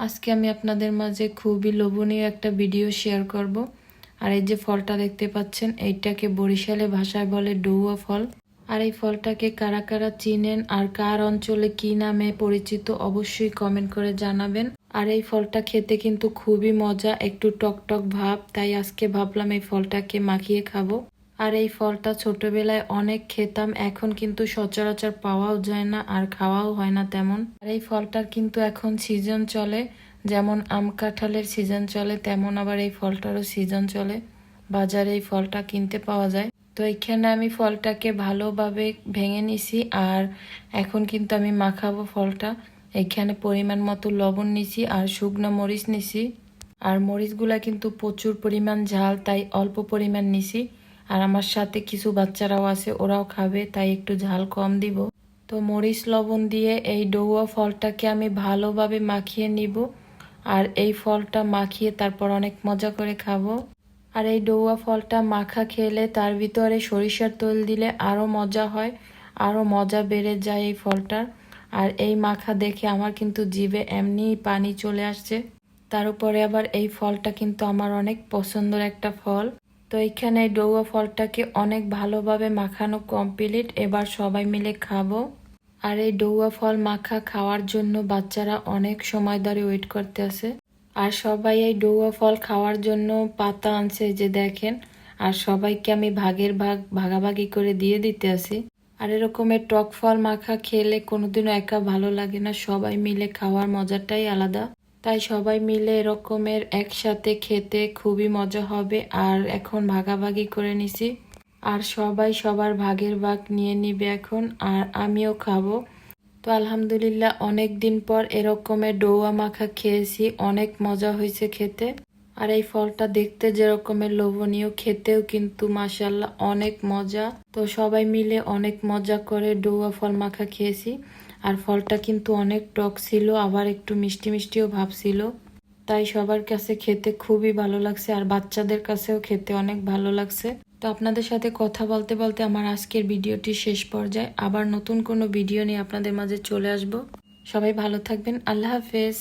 আজকে আমি আপনাদের মাঝে খুবই লোভনীয় একটা ভিডিও শেয়ার করব। আর এই যে ফলটা দেখতে পাচ্ছেন, এইটাকে বরিশালে ভাষায় বলে ডৌয়া ফল। আর এই ফলটাকে কারা কারা চিনেন আর কার অঞ্চলে কি নামে পরিচিত অবশ্যই কমেন্ট করে জানাবেন। আর এই ফলটা খেতে কিন্তু খুবই মজা, একটু টক টক ভাব, তাই আজকে ভাবলাম এই ফলটাকে মাখিয়ে খাবো। আর এই ফলটা ছোটবেলায় অনেক খেতাম, এখন কিন্তু সচরাচর পাওয়াও যায় না আর খাওয়াও হয় না তেমন। আর এই ফলটার কিন্তু এখন সিজন চলে, যেমন আম কাঁঠালের সিজন চলে তেমন আবার এই ফলটারও সিজন চলে। বাজারে এই ফলটা কিনতে পাওয়া যায়। তো এখানে আমি ফলটাকে ভালোভাবে ভেঙে নিছি আর এখন কিন্তু আমি মাখাবো ফলটা। এখানে পরিমাণ মতো লবণ নিছি আর শুকনো মরিচ নিছি। আর মরিচগুলা কিন্তু প্রচুর পরিমাণ ঝাল, তাই অল্প পরিমাণ নিছি। আর আমার সাথে কিছু বাচ্চারাও আছে, ওরাও খাবে, তাই একটু ঝাল কম দিব। তো মরিচ লবণ দিয়ে এই ডৌয়া ফলটাকে আমি ভালোভাবে মাখিয়ে নিব। আর এই ফলটা মাখিয়ে তারপর অনেক মজা করে খাবো। আর এই ডৌয়া ফলটা মাখা খেলে তার ভিতরে সরিষার তেল দিলে আরও মজা হয়, আরও মজা বেড়ে যায় এই ফলটার। আর এই মাখা দেখে আমার কিন্তু জিভে এমনিই পানি চলে আসছে। তার উপরে আবার এই ফলটা কিন্তু আমার অনেক পছন্দের একটা ফল। তো এইখানে এই ডৌয়া ফলটাকে অনেক ভালোভাবে মাখানো কমপ্লিট, এবার সবাই মিলে খাবো। আর এই ডৌয়া ফল মাখা খাওয়ার জন্য বাচ্চারা অনেক সময় ধরে ওয়েট করতে আছে। আর সবাই এই ডৌয়া ফল খাওয়ার জন্য পাতা আনছে, যে দেখেন। আর সবাইকে আমি ভাগের ভাগ ভাগাভাগি করে দিয়ে দিতে আছি। আর এরকমের টক ফল মাখা খেলে কোনোদিনও একা ভালো লাগে না, সবাই মিলে খাওয়ার মজাটাই আলাদা। তাই সবাই মিলে এরকমের একসাথে খেতে খুবই মজা হবে। আর এখন ভাগাভাগি করে নিছি আর সবাই সবার ভাগের ভাগ নিয়ে নিবে এখন, আর আমিও খাবো। তো আলহামদুলিল্লাহ অনেক দিন পর এরকমের ডৌয়া মাখা খেয়েছি, অনেক মজা হয়েছে খেতে। আর এই ফলটা দেখতে যেরকমের লোভনীয়, খেতেও কিন্তু মাশাআল্লাহ অনেক মজা। তো সবাই মিলে অনেক মজা করে ডৌয়া ফল মাখা খেয়েছি। আর ফলটা কিন্তু অনেক টক ছিল, আবার একটু মিষ্টি মিষ্টিও ভাব ছিল। তাই সবার কাছে খেতে খুবই ভালো লাগছে আর বাচ্চাদের কাছেও খেতে অনেক ভালো লাগছে। তো আপনাদের সাথে কথা বলতে বলতে আমার আজকের ভিডিওটি শেষ পর্যায়ে, আবার নতুন কোনো ভিডিও নিয়ে আপনাদের মাঝে চলে আসব। সবাই ভালো থাকবেন, আল্লাহ হাফেজ।